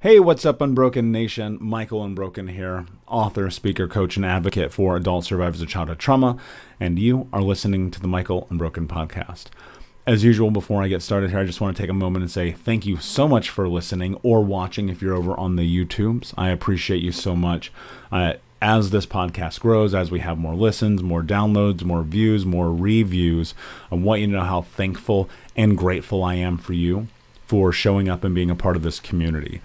Hey, what's up, Unbroken Nation? Michael Unbroken here, author, speaker, coach, and advocate for adult survivors of childhood trauma, and you are listening to the Michael Unbroken podcast. As usual, before I get started here, I just want to take a moment and say thank you so much for listening or watching if you're over on the YouTubes. I appreciate you so much. As this podcast grows, as we have more listens, more downloads, more views, more reviews, I want you to know how thankful and grateful I am for you for showing up and being a part of this community.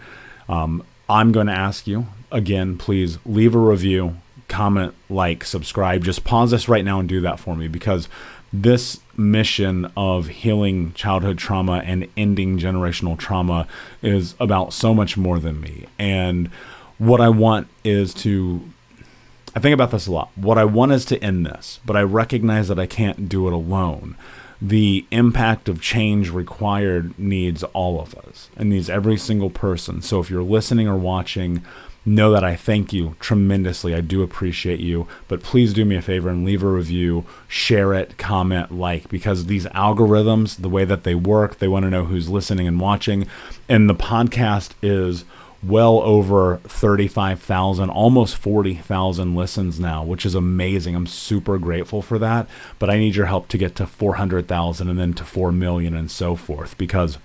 I'm going to ask you, again, please leave a review, comment, like, subscribe. Just pause this right now and do that for me, because this mission of healing childhood trauma and ending generational trauma is about so much more than me. And what I want is I think about this a lot. What I want is to end this, but I recognize that I can't do it alone. The impact of change required needs all of us and needs every single person. So if you're listening or watching, know that I thank you tremendously. I do appreciate you, but please do me a favor and leave a review, share it, comment, like, because these algorithms, the way that they work, they want to know who's listening and watching. And the podcast is well over 35,000, almost 40,000 listens now, which is amazing. I'm super grateful for that, but I need your help to get to 400,000 and then to 4 million and so forth, because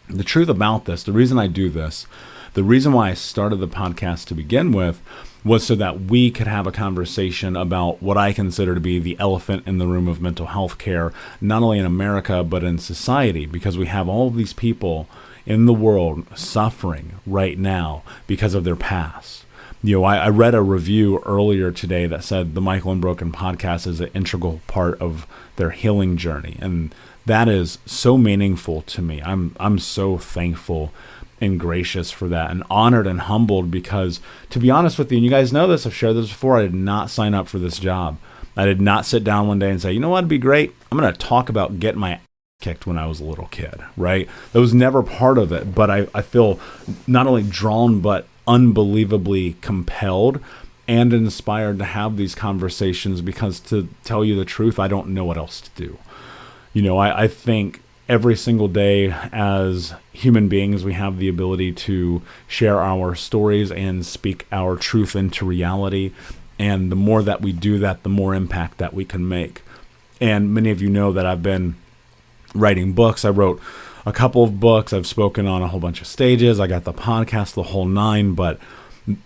the truth about this, the reason I do this, the reason why I started the podcast to begin with was so that we could have a conversation about what I consider to be the elephant in the room of mental health care, not only in America, but in society, because we have all of these people in the world suffering right now because of their past. I read a review earlier today that said the Michael Unbroken podcast is an integral part of their healing journey. And that is so meaningful to me. I'm so thankful and gracious for that, and honored and humbled, because to be honest with you, and you guys know this, I've shared this before, I did not sign up for this job. I did not sit down one day and say, you know what would be great? I'm going to talk about getting my kicked when I was a little kid, right? That was never part of it, but I feel not only drawn, but unbelievably compelled and inspired to have these conversations, because to tell you the truth, I don't know what else to do. I think every single day as human beings, we have the ability to share our stories and speak our truth into reality. And the more that we do that, the more impact that we can make. And many of you know that I've been writing books. I wrote a couple of books. I've spoken on a whole bunch of stages. I got the podcast, the whole nine, but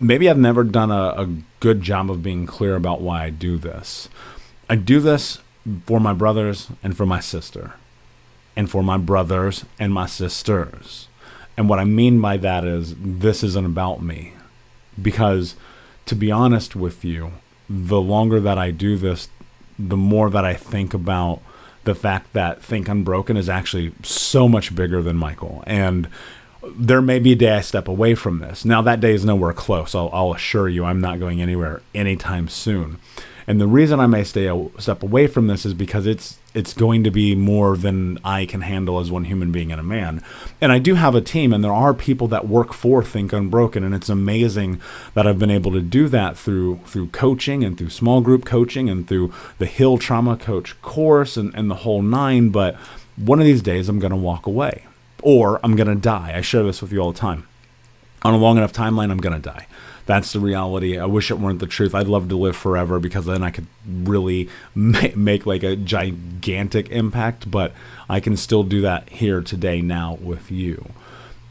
maybe I've never done a good job of being clear about why I do this. I do this for my brothers and for my sister, and for my brothers and my sisters. And what I mean by that is this isn't about me, because to be honest with you, the longer that I do this, the more that I think about the fact that Think Unbroken is actually so much bigger than Michael. And there may be a day I step away from this. Now, that day is nowhere close. I'll assure you I'm not going anywhere anytime soon. And the reason I may step away from this is because it's going to be more than I can handle as one human being and a man. And I do have a team, and there are people that work for Think Unbroken, and it's amazing that I've been able to do that through coaching and through small group coaching and through the Heal Trauma Coach course and the whole nine. But one of these days I'm going to walk away, or I'm going to die. I share this with you all the time. On a long enough timeline, I'm going to die. That's the reality. I wish it weren't the truth. I'd love to live forever, because then I could really make like a gigantic impact, but I can still do that here today now with you.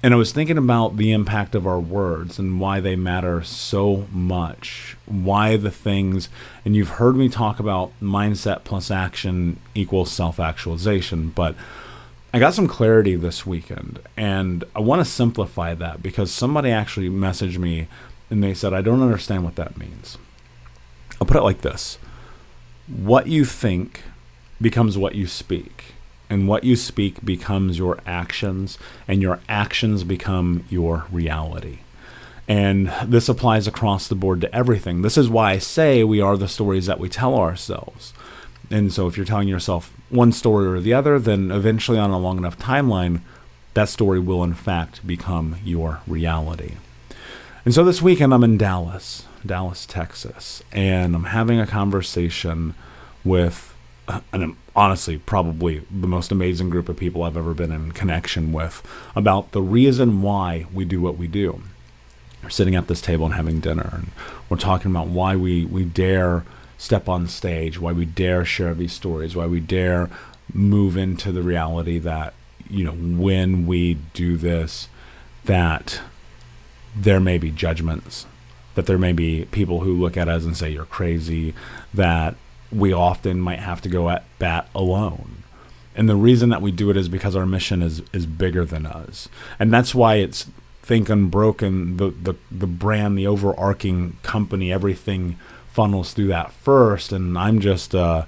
And I was thinking about the impact of our words and why they matter so much, why the things, and you've heard me talk about mindset plus action equals self-actualization, but I got some clarity this weekend, and I want to simplify that, because somebody actually messaged me and they said, I don't understand what that means. I'll put it like this. What you think becomes what you speak, and what you speak becomes your actions, and your actions become your reality. And this applies across the board to everything. This is why I say we are the stories that we tell ourselves. And so if you're telling yourself one story or the other, then eventually on a long enough timeline, that story will in fact become your reality. And so this weekend I'm in Dallas, Texas, and I'm having a conversation with and honestly, probably the most amazing group of people I've ever been in connection with about the reason why we do what we do. We're sitting at this table and having dinner, and we're talking about why we dare step on stage, why we dare share these stories, why we dare move into the reality that, when we do this, that there may be judgments, that there may be people who look at us and say, you're crazy, that we often might have to go at bat alone. And the reason that we do it is because our mission is bigger than us. And that's why it's Think Unbroken, the brand, the overarching company, everything funnels through that first. And I'm just, I'm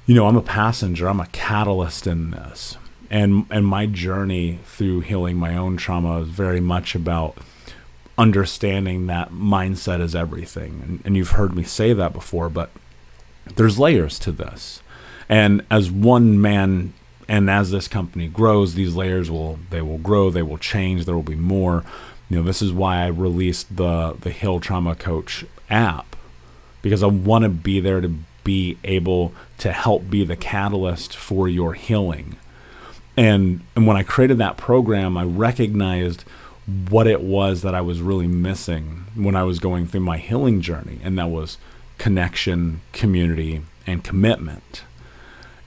a passenger, I'm a catalyst in this. And my journey through healing my own trauma is very much about understanding that mindset is everything. And you've heard me say that before, but there's layers to this. And as one man, and as this company grows, these layers will grow, they will change, there will be more. This is why I released the Heal Trauma Coach app, because I want to be there to be able to help be the catalyst for your healing. And when I created that program, I recognized what it was that I was really missing when I was going through my healing journey, and that was connection, community, and commitment.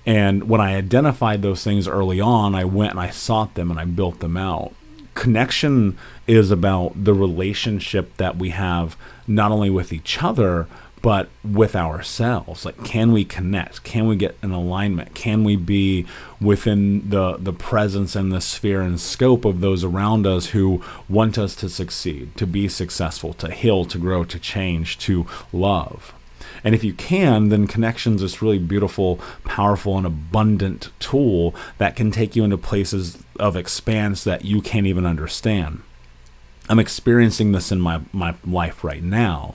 And when I identified those things early on, I went and I sought them and I built them out. Connection is about the relationship that we have not only with each other, but with ourselves. Like, can we connect? Can we get an alignment? Can we be within the presence and the sphere and scope of those around us who want us to succeed, to be successful, to heal, to grow, to change, to love? And if you can, then connection's this really beautiful, powerful, and abundant tool that can take you into places of expanse that you can't even understand. I'm experiencing this in my life right now.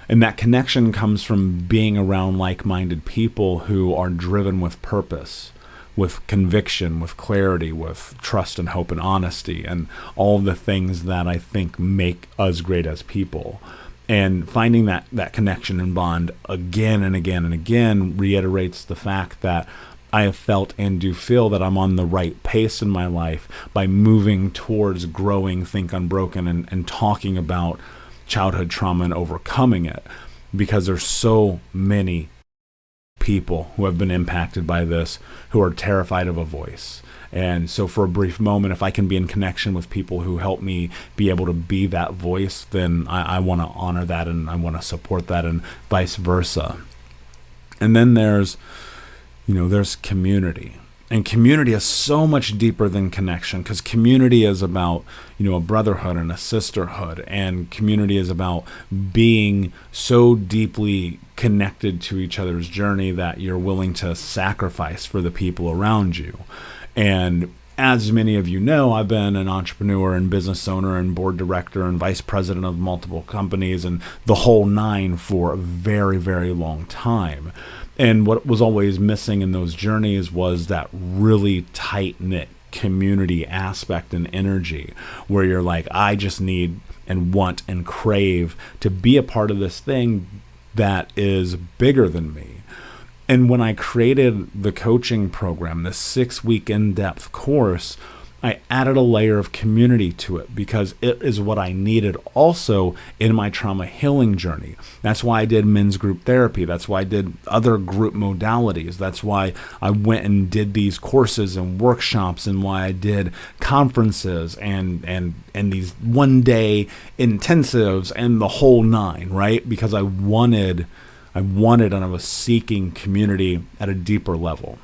And that connection comes from being around like-minded people who are driven with purpose, with conviction, with clarity, with trust and hope and honesty, and all the things that I think make us great as people. And finding that connection and bond again and again and again reiterates the fact that I have felt and do feel that I'm on the right pace in my life by moving towards growing Think Unbroken and talking about childhood trauma and overcoming it, because there's so many people who have been impacted by this who are terrified of a voice. And so for a brief moment, if I can be in connection with people who help me be able to be that voice, then I want to honor that and I want to support that, and vice versa. And then there's community. And community is so much deeper than connection, because community is about, a brotherhood and a sisterhood. And community is about being so deeply connected to each other's journey that you're willing to sacrifice for the people around you. And as many of you know, I've been an entrepreneur and business owner and board director and vice president of multiple companies and the whole nine for a very, very long time. And what was always missing in those journeys was that really tight-knit community aspect and energy, where you're like, I just need and want and crave to be a part of this thing that is bigger than me. And when I created the coaching program, this 6-week in-depth course, I added a layer of community to it because it is what I needed also in my trauma healing journey. That's why I did men's group therapy. That's why I did other group modalities. That's why I went and did these courses and workshops, and why I did conferences and these one-day intensives and the whole nine, right? Because I wanted and I was seeking community at a deeper level.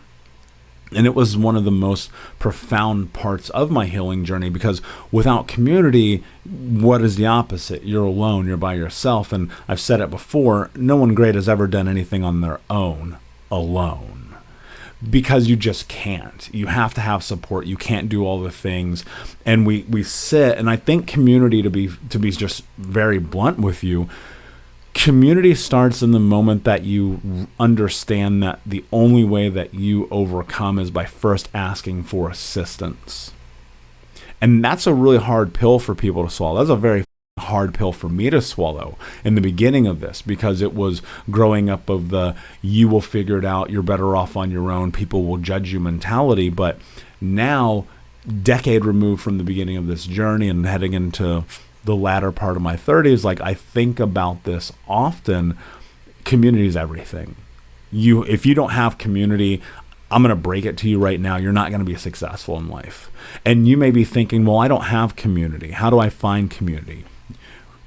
And it was one of the most profound parts of my healing journey, because without community, what is the opposite? You're alone, you're by yourself. And I've said it before, no one great has ever done anything on their own, alone. Because you just can't. You have to have support. You can't do all the things. And we sit, and I think community, to be just very blunt with you, community starts in the moment that you understand that the only way that you overcome is by first asking for assistance. And that's a really hard pill for people to swallow. That's a very hard pill for me to swallow in the beginning of this, because it was growing up of the you will figure it out, you're better off on your own, people will judge you mentality. But now, decade removed from the beginning of this journey and heading into the latter part of my 30s, like I think about this often. Community is everything. If you don't have community, I'm going to break it to you right now, you're not going to be successful in life. And you may be thinking, well, I don't have community. How do I find community?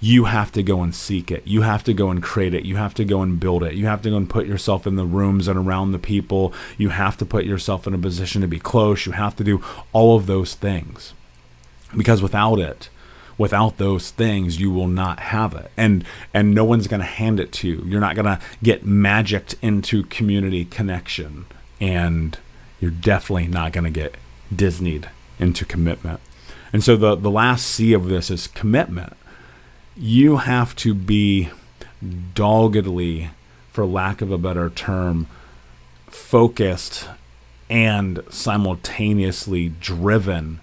You have to go and seek it. You have to go and create it. You have to go and build it. You have to go and put yourself in the rooms and around the people. You have to put yourself in a position to be close. You have to do all of those things, because without those things, you will not have it. And no one's going to hand it to you. You're not going to get magicked into community connection. And you're definitely not going to get Disneyed into commitment. And so the last C of this is commitment. You have to be doggedly, for lack of a better term, focused and simultaneously driven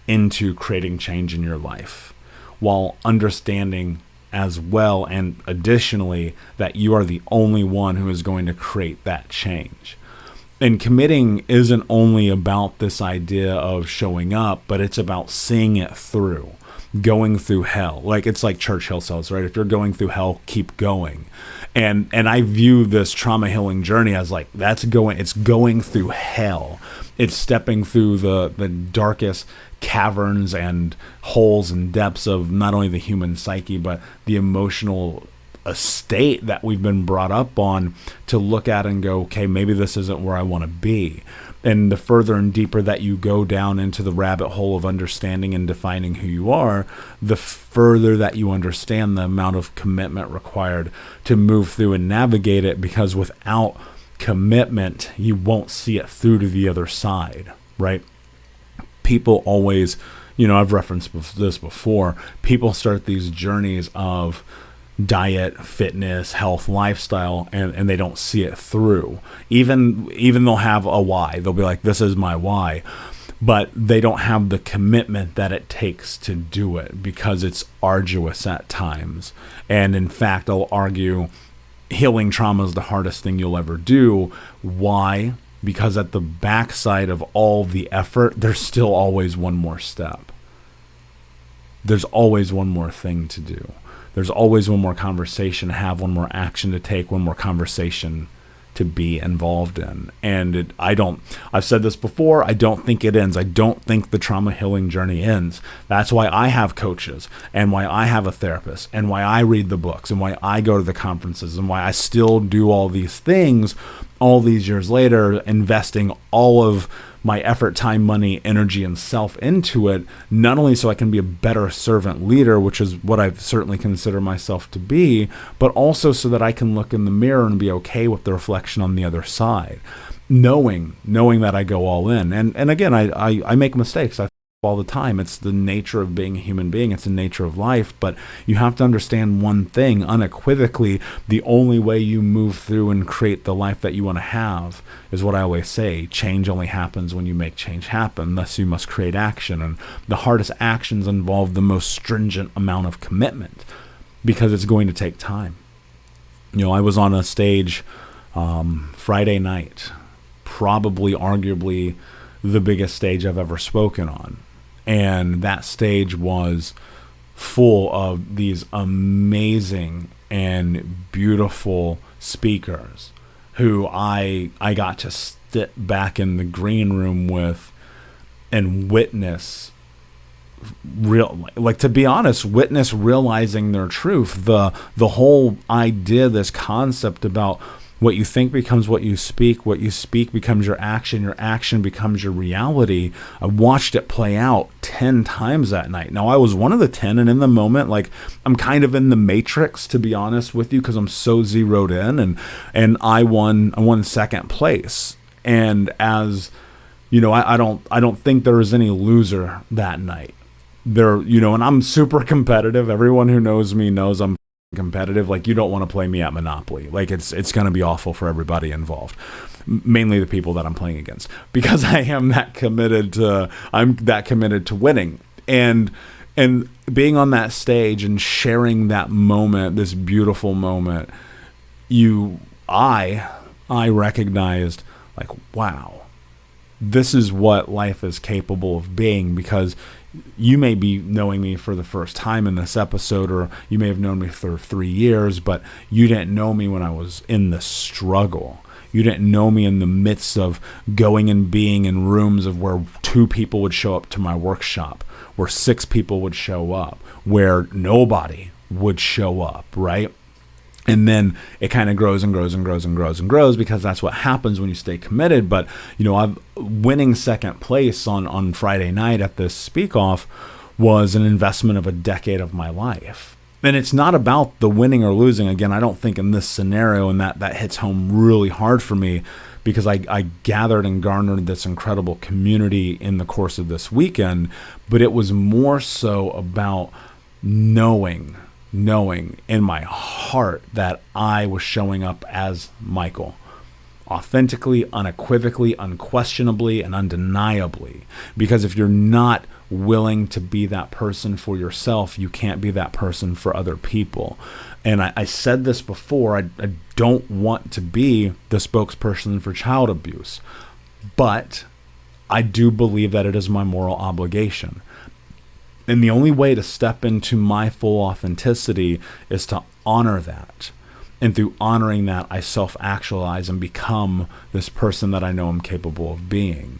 into creating change in your life, while understanding as well and additionally that you are the only one who is going to create that change. And committing isn't only about this idea of showing up, but it's about seeing it through, going through hell. Like, it's like Churchill says, right? If you're going through hell, keep going. And I view this trauma healing journey as like, it's going through hell. It's stepping through the darkest caverns and holes and depths of not only the human psyche, but the emotional state that we've been brought up on to look at and go, okay, maybe this isn't where I want to be. And the further and deeper that you go down into the rabbit hole of understanding and defining who you are, the further that you understand the amount of commitment required to move through and navigate it, because without commitment, you won't see it through to the other side, right? People always, I've referenced this before, people start these journeys of diet, fitness, health, lifestyle, and they don't see it through. Even they'll have a why. They'll be like, this is my why. But they don't have the commitment that it takes to do it, because it's arduous at times. And in fact, I'll argue healing trauma is the hardest thing you'll ever do. Why? Because at the backside of all the effort, there's still always one more step. There's always one more thing to do. There's always one more conversation to have, one more action to take, one more conversation to be involved in. And I've said this before, I don't think it ends. I don't think the trauma healing journey ends. That's why I have coaches, and why I have a therapist, and why I read the books, and why I go to the conferences, and why I still do all these things all these years later, investing all of my effort, time, money, energy, and self into it, not only so I can be a better servant leader, which is what I certainly consider myself to be, but also so that I can look in the mirror and be okay with the reflection on the other side, knowing that I go all in. And again, I make mistakes. I all the time. It's the nature of being a human being. It's the nature of life. But you have to understand one thing unequivocally: the only way you move through and create the life that you want to have is what I always say: change only happens when you make change happen. Thus, you must create action. And the hardest actions involve the most stringent amount of commitment, because it's going to take time. I was on a stage Friday night, probably arguably the biggest stage I've ever spoken on. And that stage was full of these amazing and beautiful speakers who I got to sit back in the green room with and witness witness realizing their truth. The whole idea, this concept about what you think becomes what you speak becomes your action becomes your reality. I watched it play out 10 times that night. Now, I was one of the 10, and in the moment, like, I'm kind of in the matrix, to be honest with you, because I'm so zeroed in, and I won second place. And as I don't think there was any loser that night. And I'm super competitive. Everyone who knows me knows I'm competitive. Like, you don't want to play me at Monopoly. Like, it's going to be awful for everybody involved, mainly the people that I'm playing against, because I'm that committed to winning. And And being on that stage and sharing that moment, this beautiful moment, I recognized, like, wow, this is what life is capable of being. Because you may be knowing me for the first time in this episode, or you may have known me for 3 years, but you didn't know me when I was in the struggle. You didn't know me in the midst of going and being in rooms of where 2 people would show up to my workshop, where 6 people would show up, where nobody would show up, right? And then it kind of grows and grows and grows and grows and grows, because that's what happens when you stay committed. But, I'm winning second place on Friday night at this speak off was an investment of a decade of my life. And it's not about the winning or losing. Again, I don't think in this scenario, and that hits home really hard for me, because I gathered and garnered this incredible community in the course of this weekend. But it was more so about knowing in my heart that I was showing up as Michael, authentically, unequivocally, unquestionably, and undeniably. Because if you're not willing to be that person for yourself, you can't be that person for other people. And I said this before, I don't want to be the spokesperson for child abuse, but I do believe that it is my moral obligation. And the only way to step into my full authenticity is to honor that. And through honoring that, I self-actualize and become this person that I know I'm capable of being.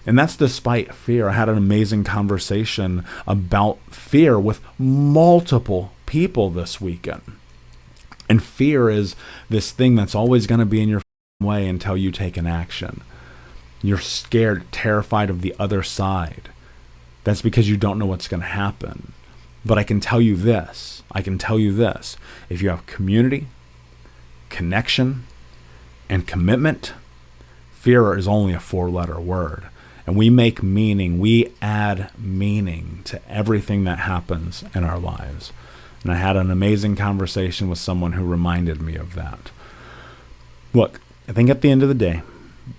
And that's despite fear. I had an amazing conversation about fear with multiple people this weekend. And fear is this thing that's always going to be in your way until you take an action. You're scared, terrified of the other side. That's because you don't know what's going to happen. But I can tell you this. If you have community, connection, and commitment, fear is only a 4-letter word. And we make meaning, we add meaning to everything that happens in our lives. And I had an amazing conversation with someone who reminded me of that. Look, I think at the end of the day,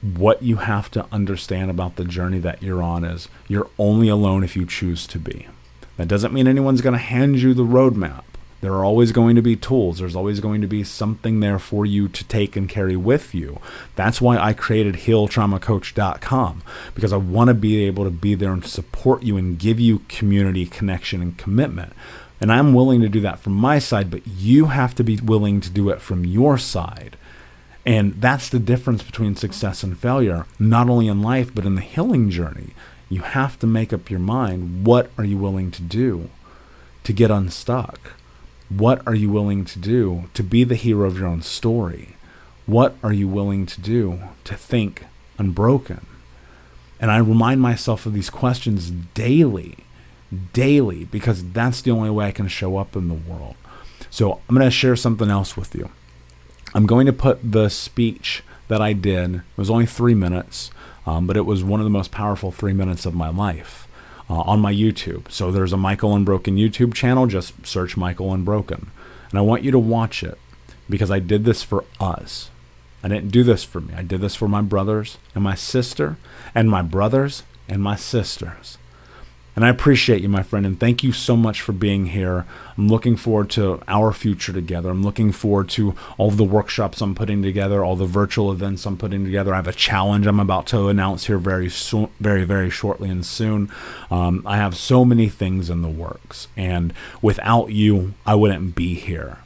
what you have to understand about the journey that you're on is you're only alone if you choose to be. That doesn't mean anyone's going to hand you the roadmap. There are always going to be tools. There's always going to be something there for you to take and carry with you. That's why I created healtraumacoach.com, because I want to be able to be there and support you and give you community, connection, and commitment. And I'm willing to do that from my side, but you have to be willing to do it from your side. And that's the difference between success and failure, not only in life, but in the healing journey. You have to make up your mind. What are you willing to do to get unstuck? What are you willing to do to be the hero of your own story? What are you willing to do to think unbroken? And I remind myself of these questions daily, because that's the only way I can show up in the world. So I'm going to share something else with you. I'm going to put the speech that I did, it was only 3 minutes, but it was one of the most powerful 3 minutes of my life, on my YouTube. So there's a Michael Unbroken YouTube channel, just search Michael Unbroken. And I want you to watch it, because I did this for us. I didn't do this for me. I did this for my brothers and my sister, and my brothers and my sisters. And I appreciate you, my friend, and thank you so much for being here. I'm looking forward to our future together. I'm looking forward to all of the workshops I'm putting together, all the virtual events I'm putting together. I have a challenge I'm about to announce here very shortly and soon. I have so many things in the works, and without you, I wouldn't be here,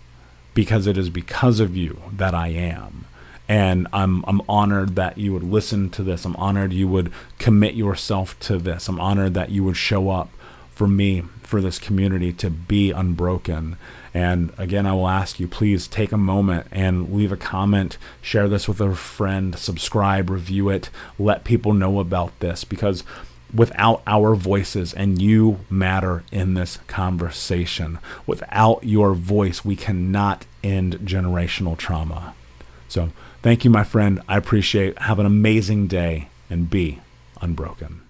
because it is because of you that I am. And I'm honored that you would listen to this. I'm honored you would commit yourself to this. I'm honored that you would show up for me, for this community, to be unbroken. And again, I will ask you, please take a moment and leave a comment, share this with a friend, subscribe, review it, let people know about this, because without our voices, and you matter in this conversation, without your voice, we cannot end generational trauma. So thank you, my friend. I appreciate it. Have an amazing day, and be unbroken.